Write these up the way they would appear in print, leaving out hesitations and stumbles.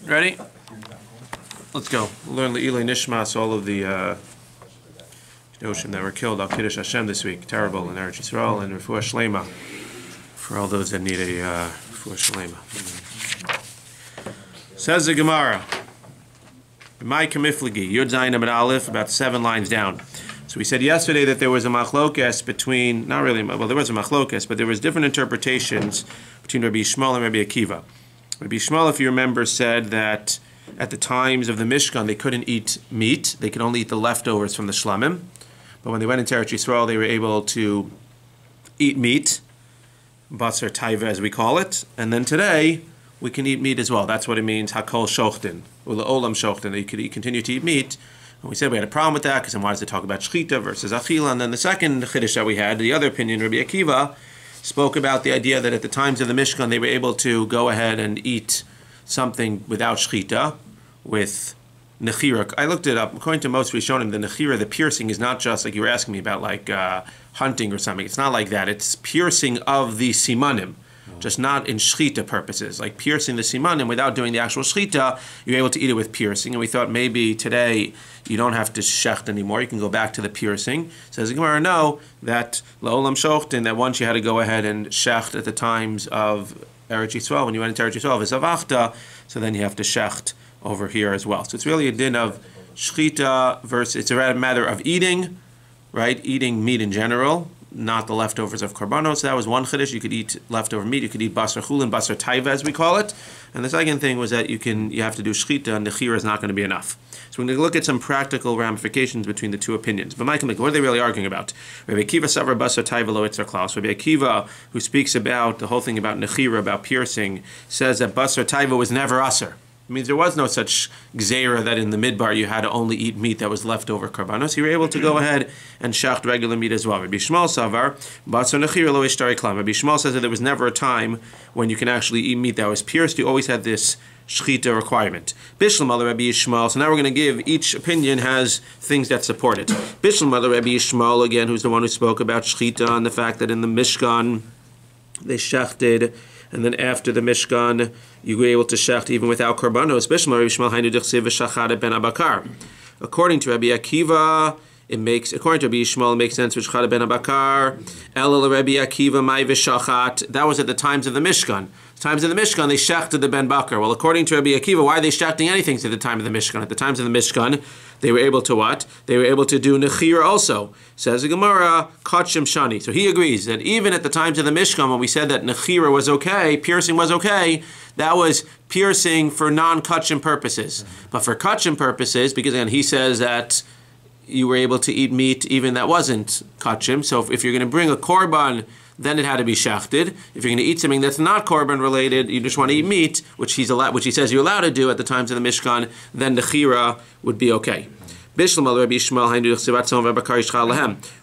Ready? Let's go. We'll learn Le'ilei Nishmas, all of the Yoshim that were killed al Kiddush Hashem this week. Terrible in Eretz Yisrael, and Refuah Shlema for all those that need a Refuah Shlema. Says the Gemara, my Kamiflagi, Yud Zayin Amid Aleph, about 7 lines down. So we said yesterday that there was a machlokes between, not really, well, there was a machlokes, but there was different interpretations between Rabbi Yishmael and Rabbi Akiva. Rabbi Yishmael, if you remember, said that at the times of the Mishkan, they couldn't eat meat. They could only eat the leftovers from the shlamim. But when they went into Eretz Yisrael, they were able to eat meat, basar taiva as we call it. And then today, we can eat meat as well. That's what it means, hakol shochtin, ula olam shochtin. You could continue to eat meat. And we said we had a problem with that, because then why does it talk about shchita versus achila? And then the second chiddush that we had, the other opinion, Rabbi Akiva, spoke about the idea that at the times of the Mishkan, they were able to go ahead and eat something without shchita, with nechira. I looked it up. According to most Rishonim, the nechira, the piercing, is not just like you were asking me about, like hunting or something. It's not like that. It's piercing of the simanim, just not in shchita purposes. Like piercing the simanim without doing the actual shchita, you're able to eat it with piercing. And we thought maybe today you don't have to shecht anymore. You can go back to the piercing. Says the Gemara, no, that la'olam shochtin, that once you had to go ahead and shecht at the times of Eretz Yisrael, when you went into Eretz Yisrael, v'zavachta, so then you have to shecht over here as well. So it's really a din of shchita versus, it's a matter of eating, right? Eating meat in general, not the leftovers of korbanos. So that was one chiddush. You could eat leftover meat. You could eat basar chulin, basar taiva as we call it. And the second thing was that you have to do shchita, and nechira is not going to be enough. So we're going to look at some practical ramifications between the two opinions. But Michael, what are they really arguing about? Rabbi Akiva savar basar taiva lo itzer klaus. Rabbi Akiva, who speaks about the whole thing about nechira, about piercing, says that basar taiva was never aser. It means there was no such gzeira that in the midbar you had to only eat meat that was left over korbanos. You were able to go ahead and shacht regular meat as well. Rabbi Yishmael savar basar nechira lo ishtari klam. Rabbi Yishmael says that there was never a time when you can actually eat meat that was pierced. You always had this shchita requirement. Bishlam ala Rabbi Yishmael. So now we're going to give, each opinion has things that support it. Bishlam ala Rabbi Yishmael, again, who's the one who spoke about shchita and the fact that in the Mishkan they shechted, and then after the Mishkan, you were able to shecht even without korbanos. According to Rabbi Akiva, according to Rabbi Yishmael, it makes sense. Ben Abakar, Rabbi Akiva, Mai v'shachat. That was at the times of the Mishkan. The times of the Mishkan, they shechted the Ben Bakar. Well, according to Rabbi Akiva, why are they shechting anything at the time of the Mishkan? At the times of the Mishkan, they were able to what? They were able to do nechir also. Says the Gemara, kachim shani. So he agrees that even at the times of the Mishkan, when we said that nechira was okay, piercing was okay, that was piercing for non-kachim purposes. But for kachim purposes, because again, he says that you were able to eat meat even that wasn't kachim. So if you're going to bring a korban, then it had to be shechted. If you're going to eat something that's not korban related, you just want to eat meat, which he says you're allowed to do at the times of the Mishkan, then the chira would be okay. Bishlam Rabbi Yishmael,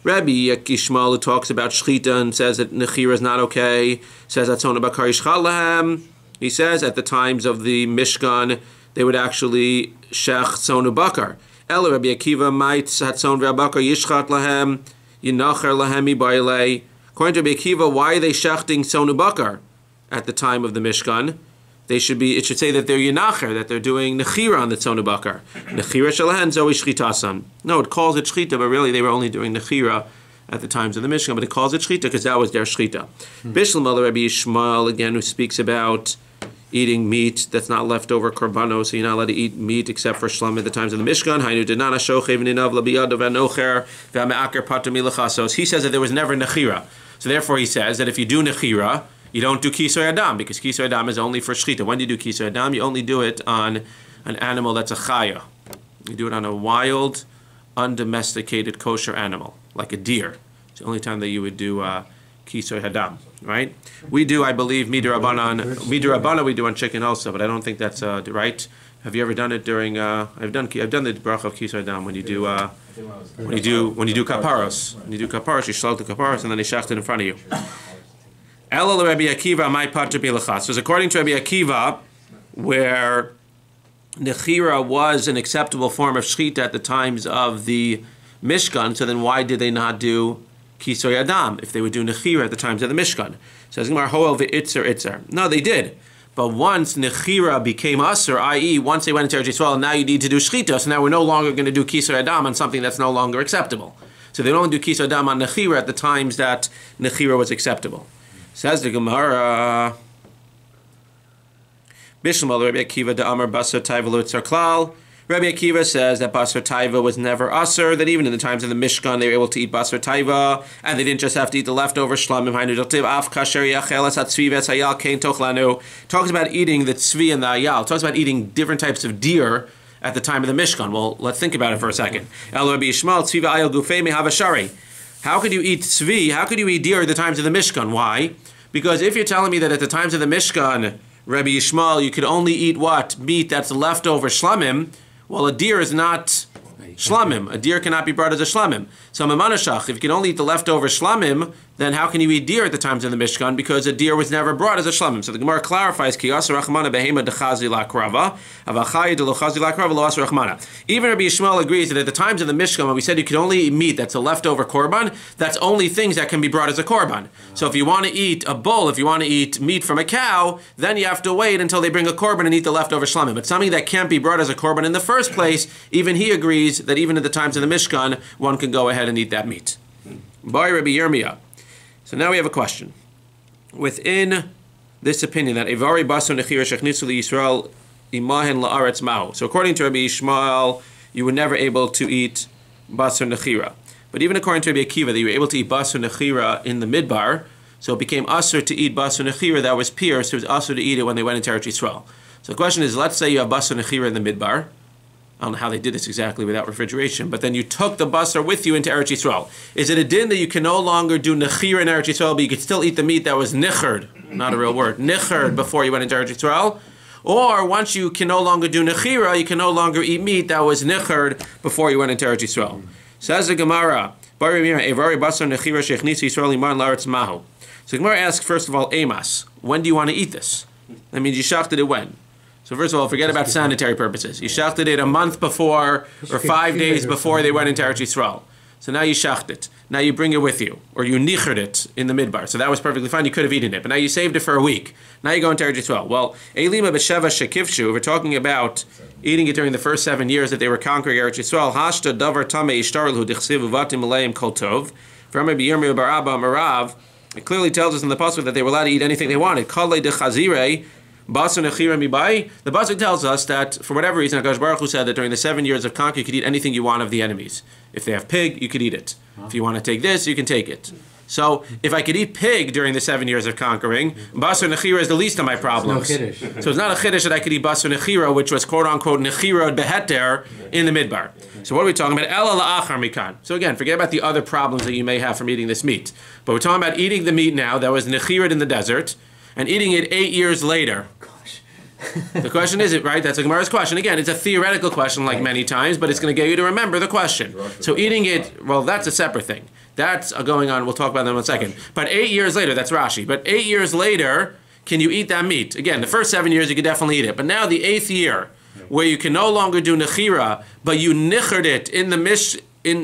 Rabbi Yishmael, who talks about shchita and says that nechira is not okay, says that tzon bakar yishchal lahem. He says at the times of the Mishkan they would actually shech tzon bakar. El Rabbi Akiva might hatzon v'abakar yishchat lahem yinacher lahem ibaylei. According to Rabbi Akiva, why are they shechting tzon bakar at the time of the Mishkan? It should say that they're yinacher, that they're doing nechira on the tzon bakar. Nechira shalahen zoi shchitasan. No, it calls it shchita, but really they were only doing nechira at the times of the Mishkan, but it calls it shchita because that was their shchita. Bishlam ala Rabbi Yishmael, again, who speaks about eating meat that's not leftover korbanos, so you're not allowed to eat meat except for shlam at the times of the Mishkan. So he says that there was never nechira. So therefore he says that if you do nechira, you don't do kisoy adam, because kisoy adam is only for shchita. When do you do kisoy adam? You only do it on an animal that's a chaya. You do it on a wild, undomesticated, kosher animal, like a deer. It's the only time that you would do kisoy adam, right? We do, I believe, midrabanan we do on chicken also, but I don't think that's right. Have you ever done it during? I've done the bracha of kisoy adam when you do kaparos. When you do kaparos, you shlok the kaparos and then they shecht it in front of you. Elul Rabbi Akiva, my patra bilachas. So according to Rabbi Akiva, where nechira was an acceptable form of shchita at the times of the Mishkan, so then why did they not do kisoy adam if they would do nechira at the times of the Mishkan? Says Gemara, hoel ve'itzer itzer. No, they did. But once nechira became asur, i.e., once they went into Eretz Yisrael, now you need to do shchita. So now we're no longer going to do kisar adam on something that's no longer acceptable. So they don't do kisar adam on nechira at the times that nechira was acceptable. Says the Gemara. Bishlam Rabbi Akiva de Amar Basar Taiva Lo Tzar Klal. Rabbi Akiva says that Basar Taiva was never asur, that even in the times of the Mishkan they were able to eat Basar Taiva, and they didn't just have to eat the leftover shlamim. Talks about eating the tzvi and the ayal. Talks about eating different types of deer at the time of the Mishkan. Well, let's think about it for a second. How could you eat tzvi? How could you eat deer at the times of the Mishkan? Why? Because if you're telling me that at the times of the Mishkan, Rabbi Yishmael, you could only eat what? Meat that's leftover shlamim. Well, a deer is not shlamim. A deer cannot be brought as a shlamim. So, if you can only eat the leftover shlamim, then how can you eat deer at the times of the Mishkan? Because a deer was never brought as a shlamim. So the Gemara clarifies, even Rabbi Yishmael agrees that at the times of the Mishkan, when we said you could only eat meat that's a leftover korban, that's only things that can be brought as a korban. So if you want to eat a bull, if you want to eat meat from a cow, then you have to wait until they bring a korban and eat the leftover shlamim. But something that can't be brought as a korban in the first place, even he agrees that even at the times of the Mishkan, one can go ahead and eat that meat. By Rabbi Yirmiyah. So now we have a question. Within this opinion that Evari Basar Nechira Shechnisu Yisrael Imahen La'aretz Ma'u. So according to Rabbi Yishmael, you were never able to eat Basar Nechira. But even according to Rabbi Akiva, that you were able to eat Basar Nechira in the Midbar, so it became asur to eat Basar Nechira that was pierced, so it was asur to eat it when they went into Eretz Yisrael. So the question is, let's say you have Basar Nechira in the Midbar. I don't know how they did this exactly without refrigeration, but then you took the basar with you into Eretz Yisrael. Is it a din that you can no longer do nechir in Eretz Yisrael, but you could still eat the meat that was nicherd, not a real word, nicherd before you went into Eretz Yisrael? Or once you can no longer do nechira, you can no longer eat meat that was nicherd before you went into Eretz Yisrael. Says the Gemara, so the Gemara asks, first of all, Emas, when do you want to eat this? That means you shachted it when? So first of all, forget about sanitary purposes. You shachted it a month before or 5 days before they went into Eretz Yisrael. So now you shacht it. Now you bring it with you. Or you nicherd it in the midbar. So that was perfectly fine. You could have eaten it. But now you saved it for a week. Now you go into Eretz Yisrael. Well, Eilima b'sheva shekivshu, we're talking about eating it during the first 7 years that they were conquering Eretz Yisrael. Hashta davar tameh ishtarlu dichsivu vatim aleim kol tov. From Rabbi Yirmiyah bar Abba Marav, it clearly tells us in the pasuk that they were allowed to eat anything they wanted. Kalei dechazirei. Basar Nechira Mibai. The pasuk tells us that for whatever reason, HaKadosh Baruch Hu said that during the 7 years of conquer, you could eat anything you want of the enemies. If they have pig, you could eat it. If you want to take this, you can take it. So if I could eat pig during the 7 years of conquering, Basar Nechira is the least of my problems. So it's not a chiddush that I could eat Basar Nechira, which was quote unquote Nechira Beheter in the Midbar. So what are we talking about? Ela la'achar mikan. So again, forget about the other problems that you may have from eating this meat. But we're talking about eating the meat now that was Nechira in the desert, and eating it 8 years later. The question is, right? That's a Gemara's question. Again, it's a theoretical question like many times, but it's going to get you to remember the question. So eating it, well, that's a separate thing. That's going on. We'll talk about that in a second. But 8 years later, that's Rashi. But 8 years later, can you eat that meat? Again, the first 7 years, you could definitely eat it. But now the 8th year, where you can no longer do nechira, but you nichered it in the in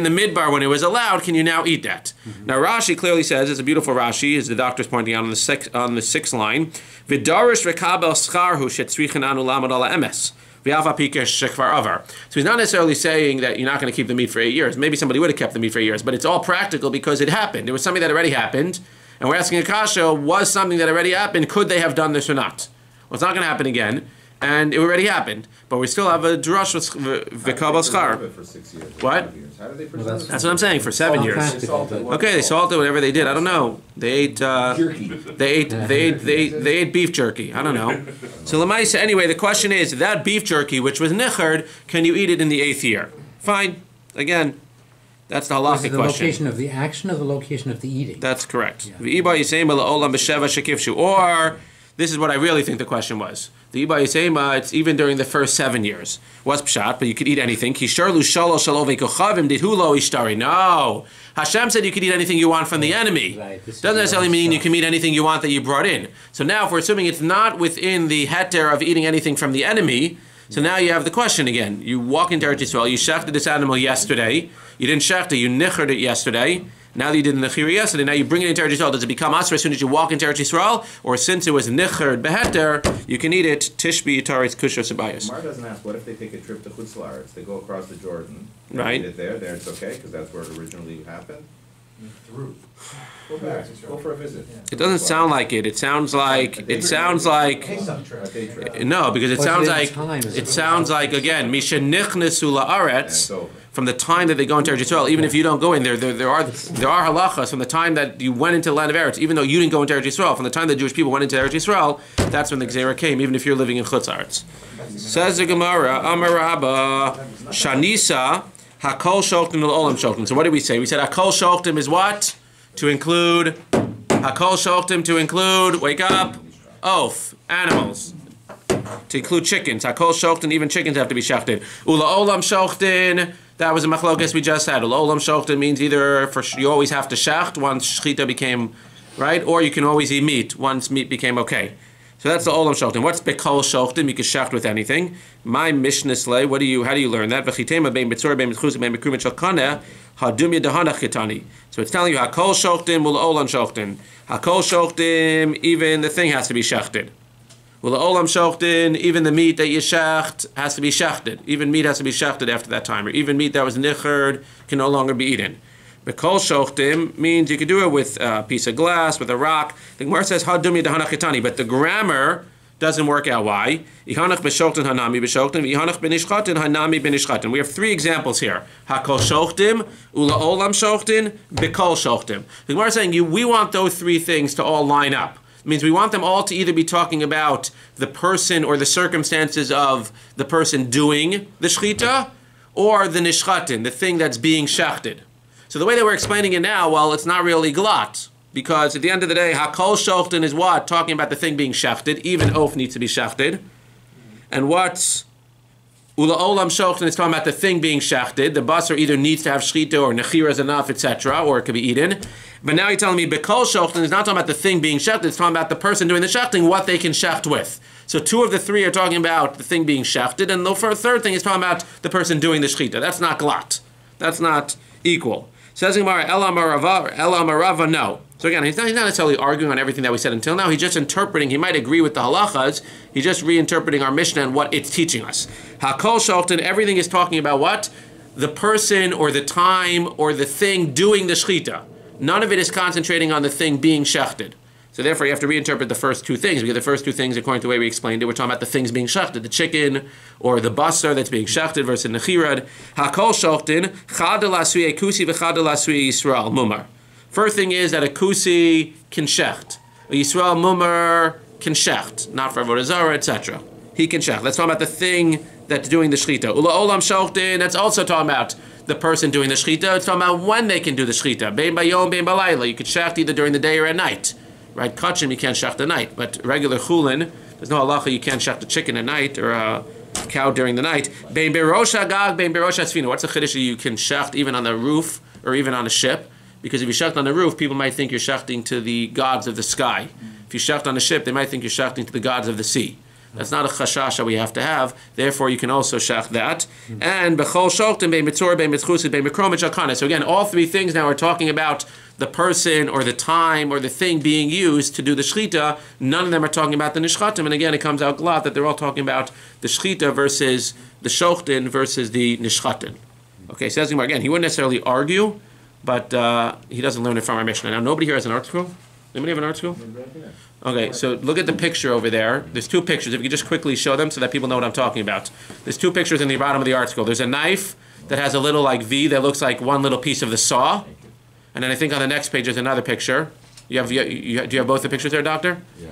the midbar when it was allowed, can you now eat that? Now Rashi clearly says, it's a beautiful Rashi, as the doctor's pointing out on the sixth line, V'darish rekabel scharhu shetzrichin anu lamad ala emes. So he's not necessarily saying that you're not going to keep the meat for 8 years. Maybe somebody would have kept the meat for 8 years, but it's all practical because it happened. It was something that already happened, and we're asking Akasha, was something that already happened, could they have done this or not? Well, it's not going to happen again. And it already happened, but we still have a drush with v'kabel schar. What? That's what I'm saying. For 7 years. Okay, they salted whatever they did. I don't know. They ate jerky. They ate beef jerky. I don't know. So Lamaisa. Anyway, the question is that beef jerky, which was nicherd, can you eat it in the 8th year? Fine. Again, that's the halachic question. The location of the action or the location of the eating? That's correct. Or this is what I really think the question was. The Iba Yisema, it's even during the first 7 years. What's pshat? But you could eat anything. No. Hashem said you could eat anything you want from the enemy. Right. Doesn't necessarily mean you can eat anything you want that you brought in. So now, if we're assuming it's not within the heter of eating anything from the enemy, so now you have the question again. You walk into Eretz Yisrael, you shechted this animal yesterday. You didn't shecht it, you nichered it yesterday. Now that you did the Nechira yesterday, now you bring it into Eretz Yisrael. Does it become Asr as soon as you walk into Eretz Yisrael? Or since it was Nicherd Beheter, you can eat it Tishbi Yitaris Kushos Abayos. Gemara doesn't ask, what if they take a trip to Chutzlaretz? They go across the Jordan. They Right. eat it there it's okay, because that's where it originally happened. Through. Go back, go for a visit. It doesn't sound like it. It sounds like no, because it sounds like again Misha Nichnesu La'aretz. From the time that they go into Eretz Yisrael, even if you don't go in there, there are halachas from the time that you went into the land of Eretz, even though you didn't go into Eretz Yisrael, from the time the Jewish people went into Eretz Yisrael, that's when the Gzeira came, even if you're living in Chutz Aretz. Says the Gemara, Amar Rabba, Shanisa, Hakol Shoktim Olam Shoktim. So what did we say? We said Hakol Shoktim is what? To include, Hakol Shoktim to include, wake up, oaf, animals. To include chickens. Hakol Shoktim, even chickens have to be shechted. Ula Olam Shoktim. That was a machlokas we just had. Olam shokta means either you always have to shecht once shechita became right, or you can always eat meat once meat became okay. So that's the olam shoktim. What's bekol shoktim? You can shecht with anything. My mishnah slay. How do you learn that? V'chitema bein betzor bein betchus bein bekrumet shalkana hadumya dehanach chitani. So it's telling you hakol shoktim ul olam shoktim. Hakol shoktim, even the thing has to be shechted. Well, the olam shochtin, even the meat that you shecht has to be shechted. Even meat has to be shechted after that time. Or even meat that was nicherd can no longer be eaten. Bekol shochtim means you could do it with a piece of glass, with a rock. The Gemara says, hadumi dehanach chitani, but the grammar doesn't work out. Why? Ihanach b'shoktin hanami b'shoktin, ihanach b'nishchatin hanami b'nishchatin. We have three examples here. Hakol shochtim, ula olam shochtin, bekol shochtim. The Gemara is saying, we want those three things to all line up. It means we want them all to either be talking about the person or the circumstances of the person doing the shechita, or the nishchatin, the thing that's being shechted. So the way that we're explaining it now, well, it's not really glut, because at the end of the day, hakol shochtin is what? Talking about the thing being shechted. Even oaf needs to be shechted. And what's ula olam shochtin is talking about the thing being shechted. The basar either needs to have shechita or nechira is enough, etc., or it could be eaten. But now you're telling me bekol shochtin is not talking about the thing being shechted, it's talking about the person doing the shechting, what they can shecht with. So two of the three are talking about the thing being shechted, and the third thing is talking about the person doing the shechita. That's not glut. That's not equal. Says Gemara, Ela Marava, no. So again, he's not necessarily arguing on everything that we said until now. He's just interpreting. He might agree with the halachas. He's just reinterpreting our Mishnah and what it's teaching us. Hakol shochtin, everything is talking about what? The person or the time or the thing doing the shechita. None of it is concentrating on the thing being shechted. So therefore you have to reinterpret the first two things, because the first two things, according to the way we explained it, we're talking about the things being shechted, the chicken or the basar that's being shechted versus nechirad. Hakol shochtin, chad lasui kusi v'chad lasui Yisrael mumar. First thing is that a kusi can shecht. A Yisrael mumar can shecht, not for avodah zarah, etc. He can shecht. Let's talk about the thing that's doing the shechita. Ula olam shochtin, that's also talking about the person doing the shechita. It's talking about when they can do the shechita. Bein bayom, bein balayla. You could shecht either during the day or at night. Right? Kachim, you can't shecht at night. But regular chulin, there's no halacha, you can't shecht a chicken at night or a cow during the night. Bein berosh hagag, bein berosh hasfina. What's the chiddush? You can shecht even on the roof or even on a ship. Because if you shecht on the roof, people might think you're shechting to the gods of the sky. If you shecht on a ship, they might think you're shechting to the gods of the sea. That's not a chashash that we have to have. Therefore, you can also shech that. And bechol shoktim bein mitzor bein mitzchusit bein mikromet shalkana. So again, all three things now are talking about the person or the time or the thing being used to do the shechita. None of them are talking about the nishchatim. And again, it comes out glad that they're all talking about the shechita versus the shoktin versus the nishchatin. Okay, says Gemara again. He wouldn't necessarily argue, but he doesn't learn it from our Mishnah. Now, nobody here has an art school. Anybody have an art school? Okay, so look at the picture over there. There's two pictures. If you could just quickly show them so that people know what I'm talking about. There's two pictures in the bottom of the article. There's a knife that has a little like V that looks like one little piece of the saw. And then I think on the next page there's another picture. Do you have both the pictures there, Doctor? Yeah.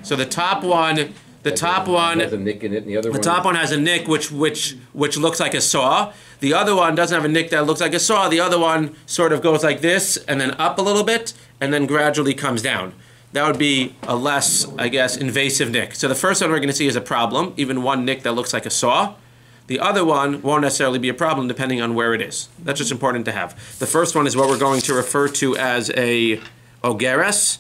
So the top one has a nick in it, and the top one has a nick which looks like a saw. The other one doesn't have a nick that looks like a saw. The other one sort of goes like this and then up a little bit and then gradually comes down. That would be a less, I guess, invasive nick. So the first one we're going to see is a problem, even one nick that looks like a saw. The other one won't necessarily be a problem depending on where it is. That's just important to have. The first one is what we're going to refer to as a ogeres.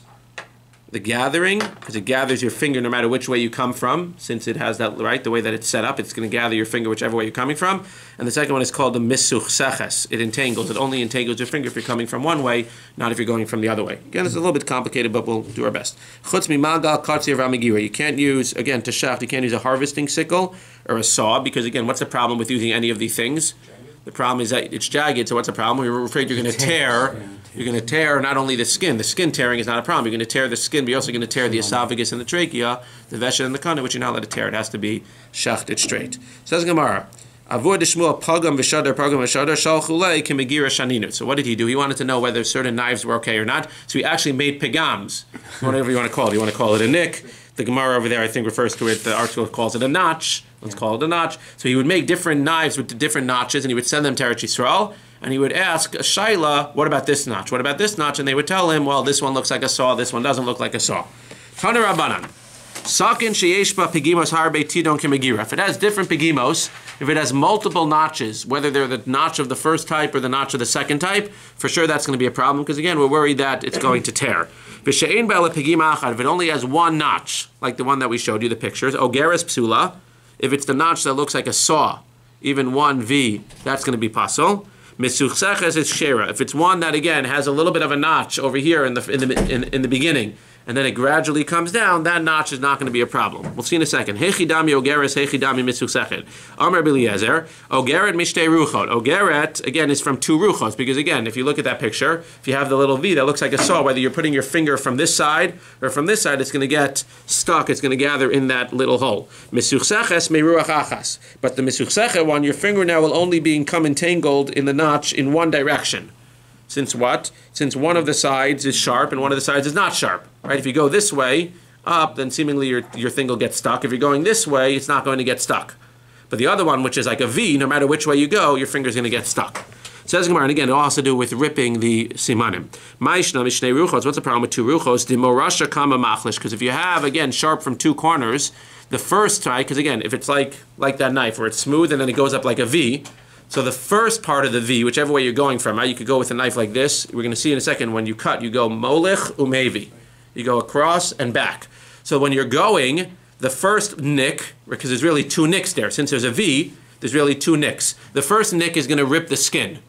the gathering, because it gathers your finger no matter which way you come from, since it has that, right, the way that it's set up, it's going to gather your finger whichever way you're coming from. And the second one is called the misuchseches. It entangles. It only entangles your finger if you're coming from one way, not if you're going from the other way. Again, it's a little bit complicated, but we'll do our best. Chutz mimagal katzi ramigira. You can't use, again, teshaft, you can't use a harvesting sickle or a saw, because again, what's the problem with using any of these things? The problem is that it's jagged, so what's the problem? We're afraid you're going to tear. You're going to tear not only the skin. The skin tearing is not a problem. You're going to tear the skin, but you're also going to tear the esophagus and the trachea, the veshet and the kana, which you're not allowed to tear. It has to be shachted straight. Says Gemara, Avur deshmuel pagam v'shadar shal chulei k'megira shaninu. So what did he do? He wanted to know whether certain knives were okay or not. So he actually made pagams, whatever you want to call it. You want to call it a nick. The Gemara over there, I think, refers to it. The article calls it a notch. Let's call it a notch. So he would make different knives with the different notches, and he would send them to Eretz Yisrael, and he would ask a shaila, what about this notch? What about this notch? And they would tell him, well, this one looks like a saw, this one doesn't look like a saw. Tana Rabbanan. Sakin sheyeshba pigimos harbe tidon kemegira. If it has different pigimos, if it has multiple notches, whether they're the notch of the first type or the notch of the second type, for sure that's going to be a problem, because again, we're worried that it's going to tear. If it only has one notch, like the one that we showed you, the pictures, ogeres psula, if it's the notch that looks like a saw, even one V, that's going to be pasul. Misuchseches is shera. If it's one that again has a little bit of a notch over here in the beginning, and then it gradually comes down, that notch is not going to be a problem. We'll see in a second. Hechidami ogeres, hechidami misuchsechet. Amar Beliezer, ogeret mishtei ruchot. Ogeret, again, is from two ruchos, because again, if you look at that picture, if you have the little V that looks like a saw, whether you're putting your finger from this side or from this side, it's going to get stuck, it's going to gather in that little hole. Misuchseches meruach achas. But the misuchsechet one, your fingernail will only become entangled in the notch in one direction. Since what? Since one of the sides is sharp and one of the sides is not sharp. Right? If you go this way up, then seemingly your thing will get stuck. If you're going this way, it's not going to get stuck. But the other one, which is like a V, no matter which way you go, your finger's going to get stuck. Says Gemara, and again, it will also do with ripping the simanim. Ma'ishna mishnei ruchos. What's the problem with two ruchos? Dimorasha kama machlish. Because if you have, again, sharp from two corners, the first try, because again, if it's like that knife where it's smooth and then it goes up like a V, so the first part of the V, whichever way you're going from, right, you could go with a knife like this. We're going to see in a second, when you cut, you go molich umevi. You go across and back. So when you're going, the first nick, because there's really two nicks there. Since there's a V, there's really two nicks. The first nick is going to rip the skin.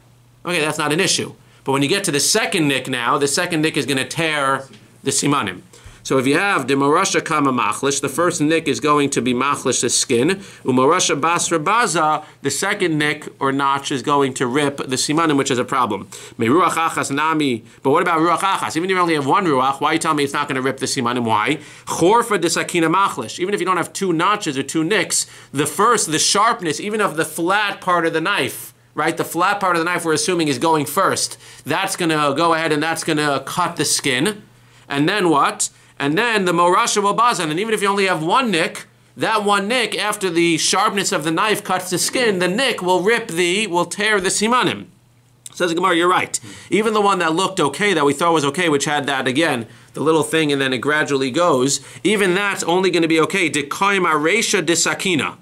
Okay, that's not an issue. But when you get to the second nick now, the second nick is going to tear the simanim. So if you have the morasha kama machlish, the first nick is going to be machlish the skin. Umorasha basra baza, the second nick or notch is going to rip the simanim, which is a problem. Meruach achas nami. But what about ruach achas? Even if you only have one ruach, why you tell me it's not going to rip the simanim? Why? Chorfa desakina machlish. Even if you don't have two notches or two nicks, the sharpness, even of the flat part of the knife, right? The flat part of the knife we're assuming is going first. That's going to go ahead and that's going to cut the skin. And then what? And then the morasha will bazan. And even if you only have one nick, that one nick, after the sharpness of the knife cuts the skin, the nick will tear the simanim. Says Gemara, you're right. Even the one that looked okay, that we thought was okay, which had that, again, the little thing, and then it gradually goes, even that's only going to be okay. Dekoim aresha desakina.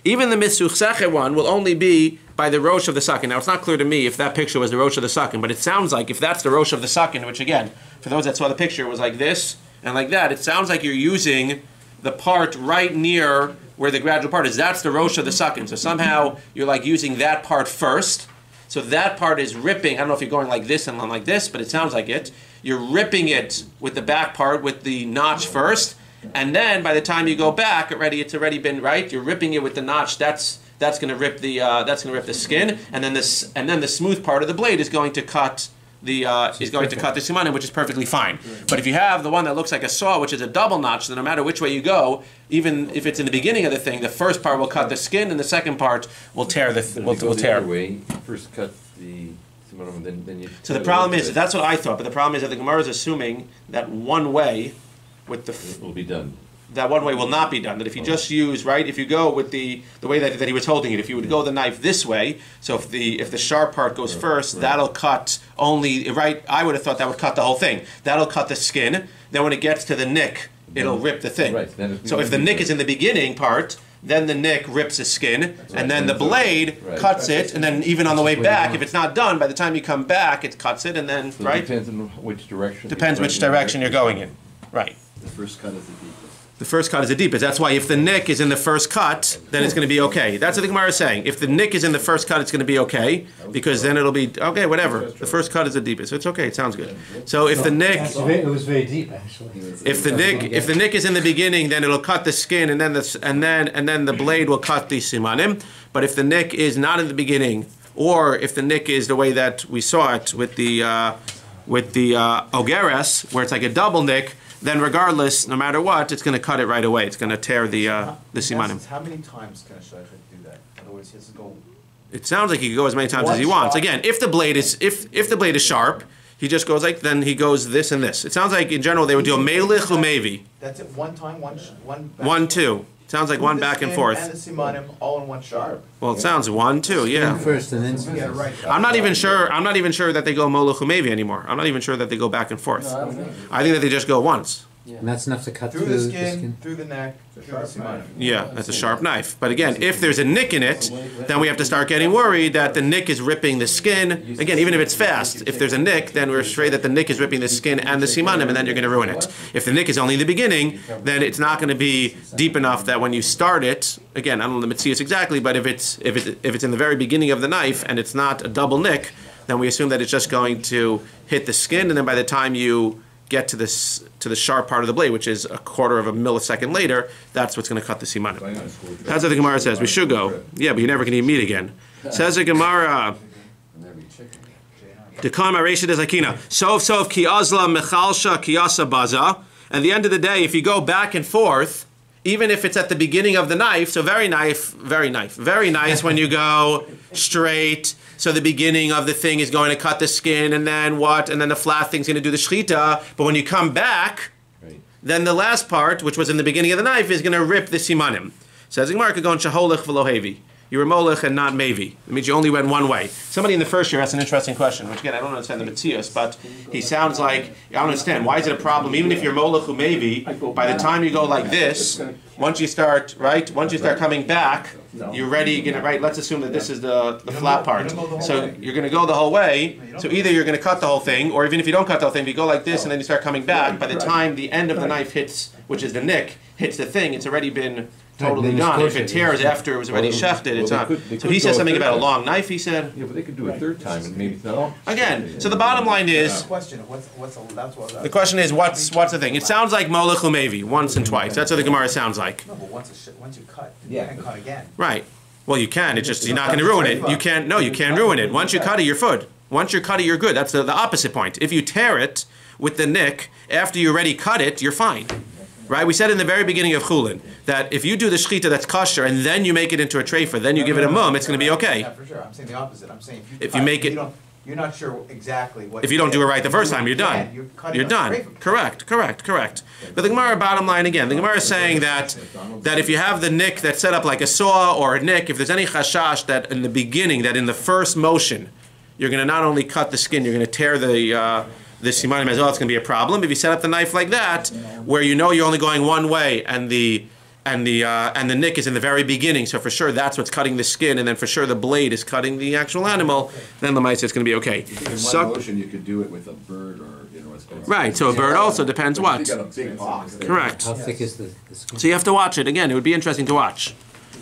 Even the misuchsechet one will only be by the rosh of the sakin. Now, it's not clear to me if that picture was the rosh of the sakin, but it sounds like if that's the rosh of the sakin, which again, for those that saw the picture, was like this and like that, it sounds like you're using the part right near where the gradual part is. That's the rosh of the sakin. So somehow you're like using that part first. So that part is ripping. I don't know if you're going like this and then like this, but it sounds like it. You're ripping it with the back part with the notch first. And then by the time you go back, it's already been right. You're ripping it with the notch. That's going to rip the skin, and then the smooth part of the blade is going to cut the simanim, which is perfectly fine. But if you have the one that looks like a saw, which is a double notch, then no matter which way you go, even if it's in the beginning of the thing, the first part will cut the skin, and the second part will tear will tear. Way, first cut the simanim, then you. So the problem is that's what I thought, but the problem is that the Gemara is assuming that one way. It will be done. That one way will not be done. That if you just use, right, if you go with the way that he was holding it, if you would go the knife this way, so if the sharp part goes first, that'll cut only, right, I would have thought that would cut the whole thing. That'll cut the skin. Then when it gets to the nick, it'll rip the thing. Right. So if the nick is in the beginning part, then the nick rips the skin, and then the blade cuts it, and then even on the way back, if it's not done, by the time you come back, it cuts it, and then, So right? It depends on which direction. Depends which direction you're going in. Right. The first cut is the deepest. The first cut is the deepest. That's why if the nick is in the first cut, then it's going to be okay. That's what the Gemara is saying. If the nick is in the first cut, it's going to be okay, because then it'll be, okay, whatever. The first cut is the deepest. It's okay. It sounds good. So if the nick... It was very deep, actually. If the nick is in the beginning, then it'll cut the skin, and then the blade will cut the simanim. But if the nick is not in the beginning, or if the nick is the way that we saw it with the ogeres, where it's like a double nick, then regardless, no matter what, it's going to cut it right away. It's going to tear the simanim. How many times can a shaykhid do that? In other words, he has to go. It sounds like he can go as many times as he wants. Again, if the blade is sharp, he just goes like, then he goes this and this. It sounds like in general they would do a melich umevi. That's it. One time, one. One, two. Sounds like one back and forth. And the simanim all in one sharp. Well, it sounds 1, 2, yeah. First and then. Yeah, right. I'm not even sure that they go melich umevi anymore. I'm not even sure that they go back and forth. I think that they just go once. And that's enough to cut Through the skin, through the neck, through the simanim. Yeah, that's a sharp knife. But again, if there's a nick in it, then we have to start getting worried that the nick is ripping the skin. Again, even if it's fast, if there's a nick, then we're afraid that the nick is ripping the skin and the simanim, and then you're going to ruin it. If the nick is only in the beginning, then it's not going to be deep enough that when you start it, again, I don't know the mitzias exactly, but if it's in the very beginning of the knife and it's not a double nick, then we assume that it's just going to hit the skin, and then by the time you get to the sharp part of the blade, which is a quarter of a millisecond later, that's what's going to cut the simanim. That's what the Gemara says. We should go. Yeah, but you're never going to eat meat again. Says the Gemara. Dekama Reisha Dezakina. Sov ki azla mechalsha ki asa baza. At the end of the day, if you go back and forth, even if it's at the beginning of the knife, so very nice when you go straight. So the beginning of the thing is going to cut the skin, and then what? And then the flat thing's going to do the shchita. But when you come back, then the last part, which was in the beginning of the knife, is going to rip the simanim. Says Gemara, "Kagon shaholech v'lo hevi." You were molech and not mevi. It means you only went one way. Somebody in the first year asked an interesting question, which again, I don't understand the mitzias, but he sounds like, I don't understand, why is it a problem? Even if you're molech or mevi, by the time you go like this, once you start coming back, you're ready, right? Let's assume that this is the flat part. So you're going to go the whole way. So either you're going to cut the whole thing, or even if you don't cut the whole thing, if you go like this and then you start coming back, by the time the end of the knife hits, which is the nick, hits the thing, it's already been totally gone. If it tears after it was already shafted, it's not. So he said something about a long knife, he said. Yeah, but they could do a third time and maybe not. Again, so the bottom line is, the question is, what's the thing? It sounds like molech umevi, once and twice. That's what the Gemara sounds like. No, but once you cut, you can cut again. Right. Well, you can. It's just, you're not going to ruin it. You can't ruin it. Once you cut it, you're good. Once you cut it, you're good. That's the opposite point. If you tear it with the nick, after you already cut it, you're fine. Right? We said in the very beginning of CHULLIN that if you do the shechita that's kosher and then you make it into a treifa, then you give it a mum, it's going to be okay. Yeah, for sure. I'm saying the opposite. I'm saying if you make it, you're not sure exactly what. If you don't do it right the first time, you're done. You're done. Correct. But the Gemara, bottom line again, the Gemara is saying that if you have the nick that's set up like a saw or a nick, if there's any chashash that in the beginning, that in the first motion, you're going to not only cut the skin, you're going to tear the simanim as well, it's going to be a problem. If you set up the knife like that, where you know you're only going one way, and the nick is in the very beginning, so for sure that's what's cutting the skin, and then for sure the blade is cutting the actual animal, then the mice, it's going to be okay. In one motion, you could do it with a bird or, right, so a bird also depends what. You got a big box. Correct. How thick is the skin? So you have to watch it. Again, it would be interesting to watch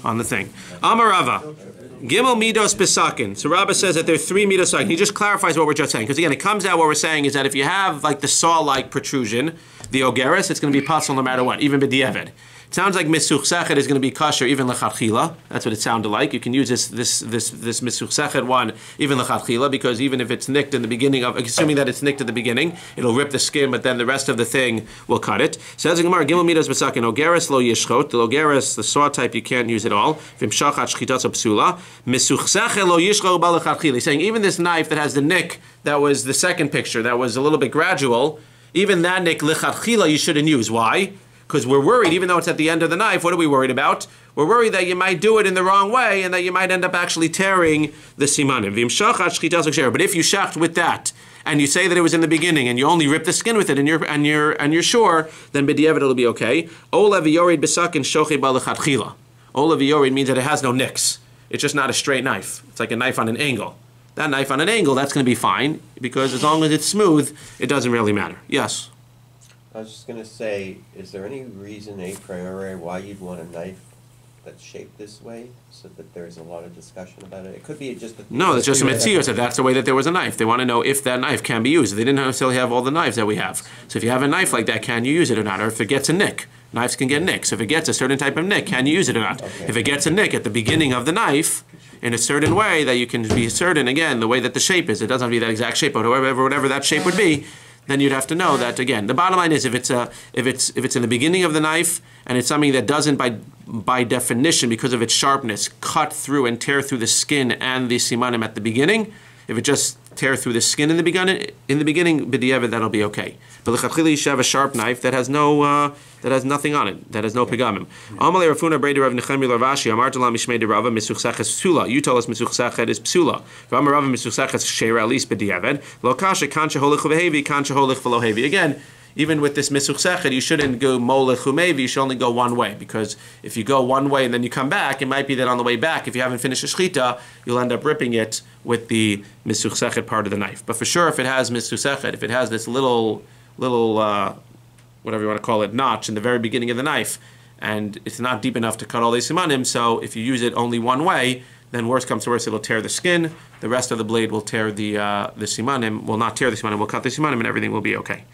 on the thing. Amarava. Gimel midos pesakin. So Rabbah says that there are 3 midos pesakin. He just clarifies what we're just saying. Because again, it comes out what we're saying is that if you have like the saw-like protrusion, the ogeres, it's going to be possible no matter what, even b'diavad. It sounds like misuch sechet is going to be kosher even lechatchila. That's what it sounded like. You can use this misuch sechet one even lechatchila, because even if it's nicked in the beginning of, assuming that it's nicked at the beginning, it'll rip the skin, but then the rest of the thing will cut it. Says the Gemara, Gimel midas b'sakin ogeres lo yishchot. The ogeres, the saw type, you can't use at all. Vim shachat shchitas psula. Misuch sechet lo yishchot ba lechatchila. He's saying even this knife that has the nick, that was the second picture, that was a little bit gradual, even that nick lechatchila you shouldn't use. Why? Because we're worried, even though it's at the end of the knife, what are we worried about? We're worried that you might do it in the wrong way and that you might end up actually tearing the simanim. But if you shacht with that, and you say that it was in the beginning, and you only rip the skin with it, and you're sure, then b'diavad it'll be okay. Ola v'yorid b'sakin shochei b'lechatchila. Ola v'yorid means that it has no nicks. It's just not a straight knife. It's like a knife on an angle. That knife on an angle, that's going to be fine, because as long as it's smooth, it doesn't really matter. Yes? I was just gonna say, is there any reason a priori why you'd want a knife that's shaped this way, so that there's a lot of discussion about it? It could be just a... No, it's just a mitzvah. So that's the way that there was a knife. They want to know if that knife can be used. They didn't necessarily have all the knives that we have. So if you have a knife like that, can you use it or not? Or if it gets a nick, knives can get nicks. If it gets a certain type of nick, can you use it or not? Okay. If it gets a nick at the beginning of the knife, in a certain way that you can be certain, again, the way that the shape is, it doesn't have to be that exact shape, but whatever that shape would be, then you'd have to know that, again. The bottom line is if it's in the beginning of the knife and it's something that doesn't by definition, because of its sharpness, cut through and tear through the skin and the simanim at the beginning, if it just tear through the skin in the beginning, b'diavad, that'll be okay. But l'chachili, you should have a sharp knife that has no, that has nothing on it, that has no pegamim. Amalei Rafuna Brei Rav Nechemi Larvashi Amar Talam Mishmei de Rava Misuch Sechet Psula. You told us Misuch Sechet is Psula. V'Amar Rava Misuch Sechet Sheira at least b'diavad. Lo kasha kancha holich v'hevi kancha holich v'lo hevi. Again, even with this Misuch Sechet, you shouldn't go molech umevi. You should only go one way, because if you go one way and then you come back, it might be that on the way back, if you haven't finished a shchita, you'll end up ripping it with the Misuch Sechet part of the knife. But for sure, if it has Misuch Sechet, if it has this little whatever you want to call it, notch in the very beginning of the knife, and it's not deep enough to cut all these simanim, so if you use it only one way, then worst comes to worst, it'll tear the skin, the rest of the blade will tear the simanim, will not tear the simanim, will cut the simanim, and everything will be okay.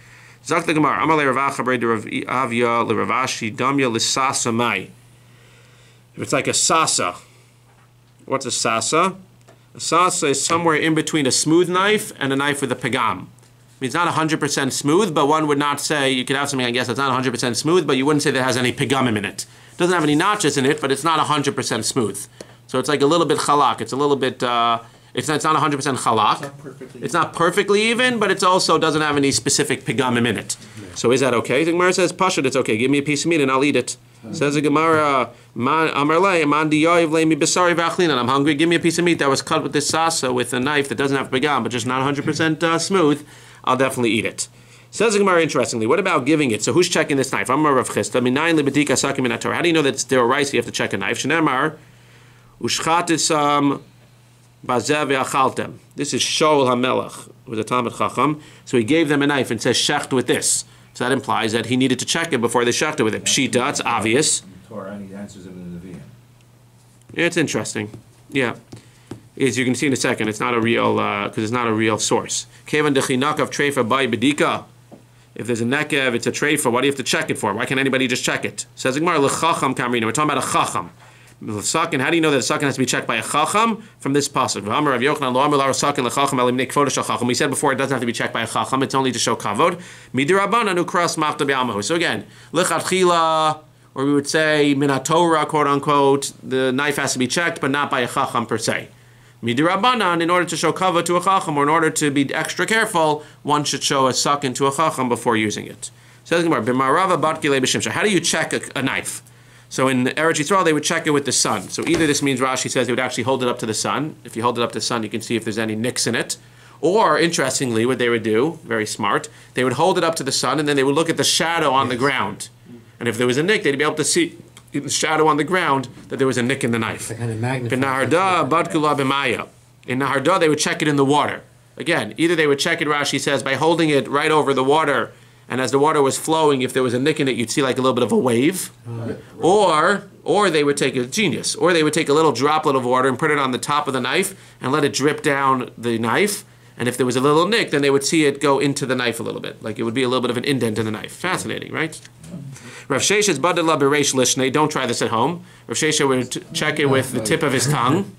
Zak the Gemara, Amalei Rav Acha Brei de Rav Avya L'Ravashi Damya L'Sasa Mai. If it's like a sasa, what's a sasa? A sasa is somewhere in between a smooth knife and a knife with a pegam. It's not 100% smooth, but one would not say, you could have something, I guess, that's not 100% smooth, but you wouldn't say that it has any pegamim in it. It doesn't have any notches in it, but it's not 100% smooth. So it's like a little bit chalak. It's a little bit, it's not 100% chalak. It's not perfectly even, but it also doesn't have any specific pegamim in it. So is that okay? The Gemara says, Pashut, it's okay. Give me a piece of meat and I'll eat it. Says the Gemara, I'm hungry, give me a piece of meat that was cut with this sasa, with a knife that doesn't have pegam, but just not 100% smooth. I'll definitely eat it. Says the Gemara, interestingly, what about giving it? So who's checking this knife? I'm a Rav Chisda. How do you know that it's their rice? You have to check a knife. Shneimar, ushchatisam bazev ve'achaltem. This is Shaul HaMelech, who was a Talmud Chacham. So he gave them a knife and says, shecht with this. So that implies that he needed to check it before they shechted with it. Pshita, it's obvious. Torah, and he answers it in the Nevi'im. Yeah, it's interesting. Yeah. As you can see in a second, it's not a real, because it's not a real source. Kevan dechinakav treifa by bedika. If there's a nekev, it's a treifa. Why do you have to check it for? Why can't anybody just check it? Says Gemara lechacham kamrina. We're talking about a chacham. L'sakin. How do you know that a sakin has to be checked by a chacham? From this pasuk. V'amar Rav Yochanan lo amar la sakin lechacham elim nekvoda shel chacham. We said before it doesn't have to be checked by a chacham. It's only to show kavod. Midirabanan ukras machta be'amahu. So again, lechatchila, or we would say minat Torah, quote unquote, the knife has to be checked, but not by a chacham per se. Midirabanan, in order to show kavod to a chacham, or in order to be extra careful, one should show a sakin to a chacham before using it. Says Gemara, b'marava bat gilei b'shimsha. How do you check a knife? So in Eretz Yisrael, they would check it with the sun. So either this means, Rashi says, they would actually hold it up to the sun. If you hold it up to the sun, you can see if there's any nicks in it. Or, interestingly, what they would do, very smart, they would hold it up to the sun, and then they would look at the shadow on the ground. And if there was a nick, they'd be able to see in the shadow on the ground that there was a nick in the knife. It's kind of magnified. In Naharda, they would check it in the water. Again, either they would check it, Rashi says, by holding it right over the water, and as the water was flowing, if there was a nick in it, you'd see like a little bit of a wave. Or they would take a genius. Or they would take a little droplet of water and put it on the top of the knife and let it drip down the knife. And if there was a little nick, then they would see it go into the knife a little bit. Like it would be a little bit of an indent in the knife. Fascinating, right? Rav Shesha's badala b'reish lishne. Don't try this at home. Rav Shesha would check it with the tip of his tongue.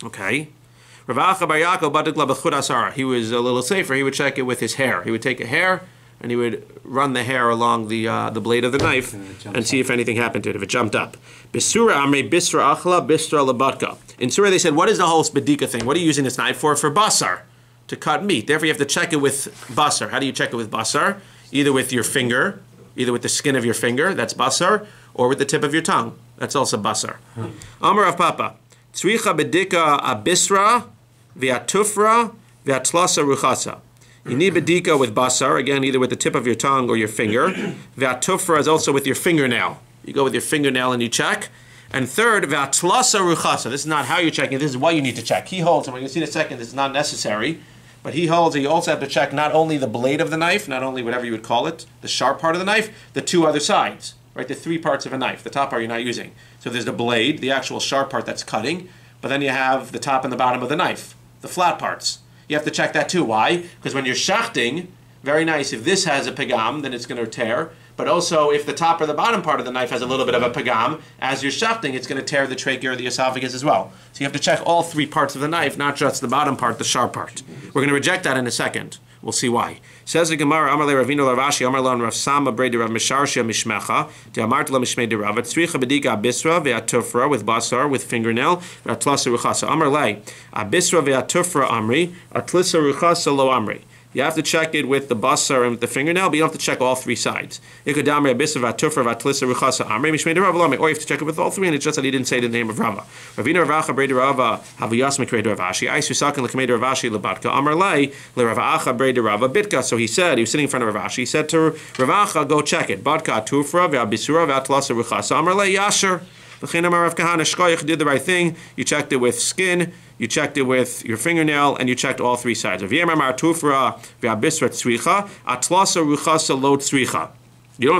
Okay. Rav Acha bar Yaakov badala b'chud asara. He was a little safer. He would check it with his hair. He would take a hair and he would run the hair along the blade of the knife and see if anything happened to it, if it jumped up. Bisura amrei bisra achla bisra labatka. In Surah they said, what is the whole bedika thing? What are you using this knife for? For basar, to cut meat. Therefore you have to check it with basar. How do you check it with basar? Either with your finger, either with the skin of your finger, that's basar, or with the tip of your tongue. That's also basar. Amar of Papa, tzricha bedika abisra v'atufra v'atlasa ruchasa. You need bedika with basar, again, either with the tip of your tongue or your finger. V'atufra is also with your fingernail. You go with your fingernail and you check. And third, v'atlasa ruchasa. This is not how you're checking, this is what you need to check. He holds, and we're going to see in a second, this is not necessary. But he holds that you also have to check not only the blade of the knife, not only whatever you would call it, the sharp part of the knife, the two other sides, right? The three parts of a knife. The top part you're not using. So there's the blade, the actual sharp part that's cutting, but then you have the top and the bottom of the knife, the flat parts. You have to check that too. Why? Because when you're shachting, very nice, if this has a pagam, then it's going to tear. But also, if the top or the bottom part of the knife has a little bit of a pagam, as you're shafting, it's going to tear the trachea or the esophagus as well. So you have to check all three parts of the knife, not just the bottom part, the sharp part. We're going to reject that in a second. We'll see why. Says the Gemara, Amar le Ravino Ravashi, Amar lo Rav Sama Bredi Rav Misharshia Mishmecha, De Amart lo Mishmei de Rav, Tzricha Bedika Abisra ve'atufra with basar, with fingernail, ve'atlasa ruchasa. Amar le, Abisra ve'atufra amri, atlisa ruchasa lo amri. You have to check it with the basar and with the fingernail, but you don't have to check all three sides. Or you have to check it with all three, and it's just that he didn't say the name of Rava. Ravina Ravacha Bredi Rava Haviyas Mikreid Ravashi. Aisu Sakan Lekmeid Ravashi Lebatka Amar Lei LeRavacha Bredi Rava Bitka. So he said, he was sitting in front of Ravashi. He said to Ravacha, go check it. Batka Tufra ve'abisura ve'atlasa ruchasa. Amar Lei Yasher. Did the right thing. You checked it with skin, you checked it with your fingernail, and you checked all three sides. You don't have to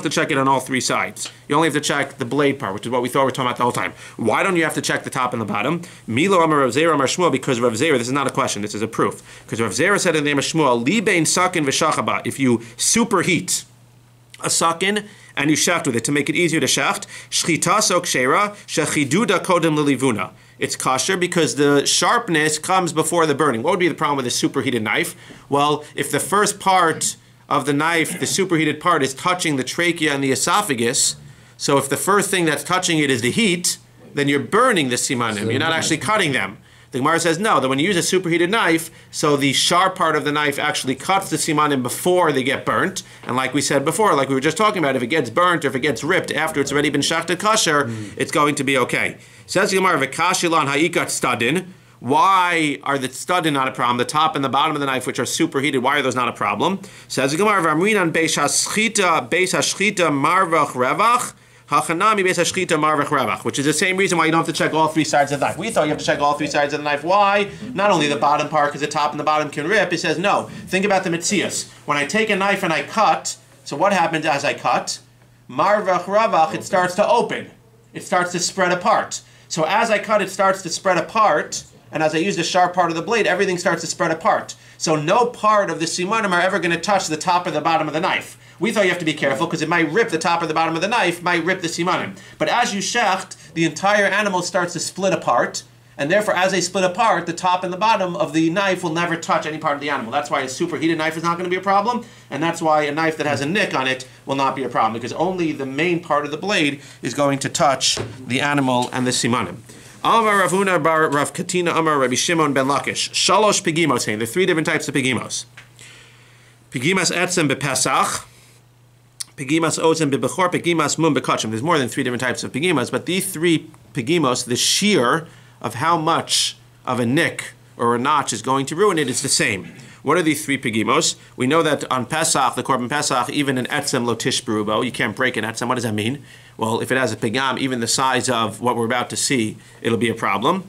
check it on all three sides. You only have to check the blade part, which is what we thought we were talking about the whole time. Why don't you have to check the top and the bottom? Milo Amar Rav Zera Amar Shmuel, because Rav Zera, this is not a question, this is a proof. Because Rav Zera said in the name of Shmuel, Libein sakin v'shachaba, if you superheat a sakin and you shaft with it to make it easier to shaft, shchita so kshera shechiduda kodem lilivuna. It's kosher because the sharpness comes before the burning. What would be the problem with a superheated knife? Well, if the first part of the knife, the superheated part, is touching the trachea and the esophagus, so if the first thing that's touching it is the heat, then you're burning the simanim. You're not actually cutting them. The Gemara says no, that when you use a superheated knife, so the sharp part of the knife actually cuts the simanim before they get burnt. And like we said before, like we were just talking about, if it gets burnt or if it gets ripped after it's already been shachted kosher, it's going to be okay. Says the Gemara, v'kashilan ha'ikat stadin. Why are the stadin not a problem? The top and the bottom of the knife, which are superheated, why are those not a problem? Says the Gemara, v'amrinan beis hashchita marvach revach. Which is the same reason why you don't have to check all three sides of the knife. We thought you have to check all three sides of the knife. Why? Not only the bottom part, because the top and the bottom can rip. It says no. Think about the mitzias. When I take a knife and I cut, so what happens as I cut? Marvach ravach, it starts to open. It starts to spread apart. So as I cut, it starts to spread apart. And as I use the sharp part of the blade, everything starts to spread apart. So no part of the simanim are ever going to touch the top or the bottom of the knife. We thought you have to be careful because it might rip the top or the bottom of the knife, might rip the simanim. But as you shecht, the entire animal starts to split apart, and therefore as they split apart, the top and the bottom of the knife will never touch any part of the animal. That's why a superheated knife is not going to be a problem, and that's why a knife that has a nick on it will not be a problem, because only the main part of the blade is going to touch the animal and the simanim. Amar Ravuna bar Rav Katina Amar Rabbi Shimon ben Lakish. Shalosh pigimos. There are three different types of pigimos. Pigimas etzem bepesach. Pigimas ozen bebechor, pigimas mum bekachim. There's more than three different types of pigimas, but these three pigimos, the shear of how much of a nick or a notch is going to ruin it is the same. What are these three pigimos? We know that on Pesach, the Korban Pesach, even an etzem lo tishberubo, you can't break an etzem. What does that mean? Well, if it has a pigam, even the size of what we're about to see, it'll be a problem.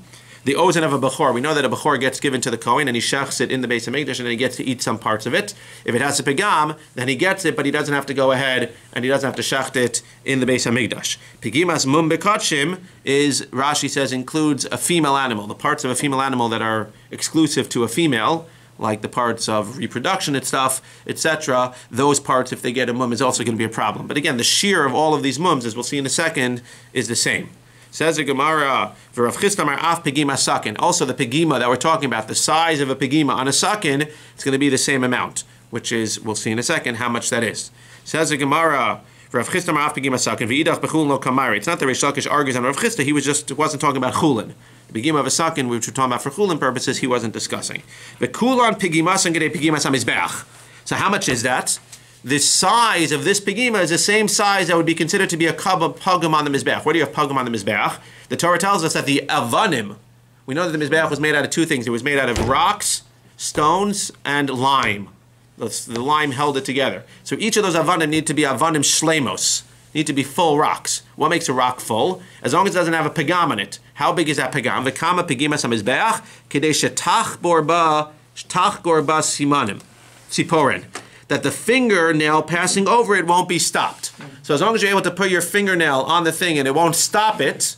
The ozen of a bechor, we know that a bechor gets given to the Kohen and he shechs it in the Beis HaMikdash and then he gets to eat some parts of it. If it has a pigam, then he gets it, but he doesn't have to go ahead and he doesn't have to shecht it in the Beis HaMikdash. Pigimas mum bekachim is, Rashi says, includes a female animal. The parts of a female animal that are exclusive to a female, like the parts of reproduction and stuff, etc., those parts, if they get a mum, is also going to be a problem. But again, the shear of all of these mums, as we'll see in a second, is the same. Says the Gemara, V'Rav Chistamar af pigima sakin. Also the pigima that we're talking about, the size of a pigima on a sakin, it's going to be the same amount, which is, we'll see in a second how much that is. Says the Gemara, V'Rav Chistamar af pigima sakin, v'idach b'chulin lo kamari. It's not that Reish Lakish argues on Rav Chisda, he wasn't talking about chulin. The pigima of a sakin, which we're talking about for chulin purposes, he wasn't discussing. V'kulan pigimasan gedei pigimas hamizbeach. So how much is that? The size of this pigima is the same size that would be considered to be a pugam on the mizbeach. Where do you have pugam on the mizbeach? The Torah tells us that the avanim, we know that the mizbeach was made out of two things. It was made out of rocks, stones, and lime. The lime held it together. So each of those avanim need to be avanim shlemos, need to be full rocks. What makes a rock full? As long as it doesn't have a pigam on it. How big is that pigam? V'kama pigimas hamizbeach kedei shetach borba Tachgor bas simanim, siporin, that the fingernail passing over it won't be stopped. So as long as you're able to put your fingernail on the thing and it won't stop it,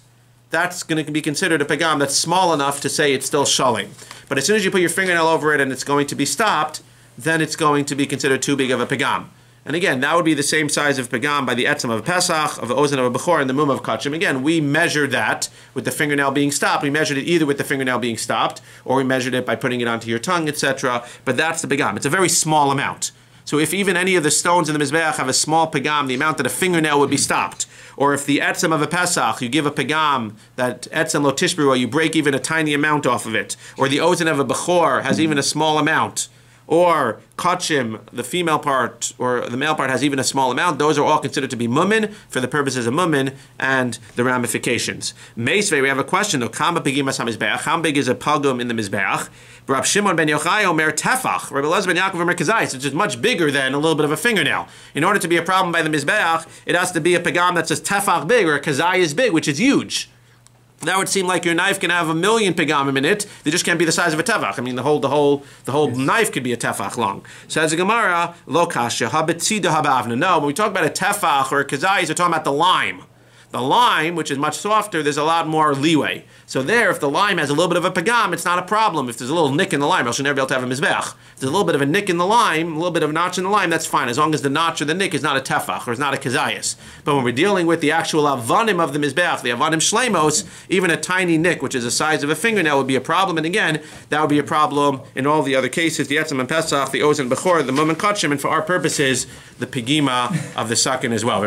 that's going to be considered a pagam that's small enough to say it's still shulling. But as soon as you put your fingernail over it and it's going to be stopped, then it's going to be considered too big of a pagam. And again, that would be the same size of pagam by the etzem of a Pesach, of the ozen of a bechor, and the mum of kachim. Again, we measured that with the fingernail being stopped. We measured it either with the fingernail being stopped, or we measured it by putting it onto your tongue, etc. But that's the pagam. It's a very small amount. So if even any of the stones in the mizbeach have a small pagam, the amount that a fingernail would be stopped, or if the etzem of a Pesach, you give a pagam, that etzem lo tishbru, or you break even a tiny amount off of it, or the ozen of a bechor has even a small amount, or kachim, the female part, or the male part has even a small amount, those are all considered to be mumin for the purposes of mumin and the ramifications. Meisvei, we have a question though. Kama pegimas hamizbeach? How big is a pagum in the mizbeach? Rab Shimon ben Yochai omer tefach. Rabbi Elazar ben Yaakov omer kazais, which is much bigger than a little bit of a fingernail. In order to be a problem by the mizbeach, it has to be a pagam that's just tefach big, or a kazai is big, which is huge. That would seem like your knife can have 1,000,000 pagamim in it. They just can't be the size of a tefach. I mean, the whole knife could be a tefach long. So as a Gemara, lo kasha habetzida habavna. No, when we talk about a tefach or a kazayis, we're talking about the lime. The lime, which is much softer, there's a lot more leeway. So there, if the lime has a little bit of a pagam, it's not a problem. If there's a little nick in the lime, else you'll never be able to have a mizbech. If there's a little bit of a nick in the lime, a little bit of a notch in the lime, that's fine, as long as the notch or the nick is not a tefach, or is not a kazayas. But when we're dealing with the actual avanim of the mizbech, the avanim shlemos, even a tiny nick, which is the size of a fingernail, would be a problem. And again, that would be a problem in all the other cases, the etzem and pesach, the ozen bechor, the mum and kachim, and for our purposes, the pigima of the sakin as well.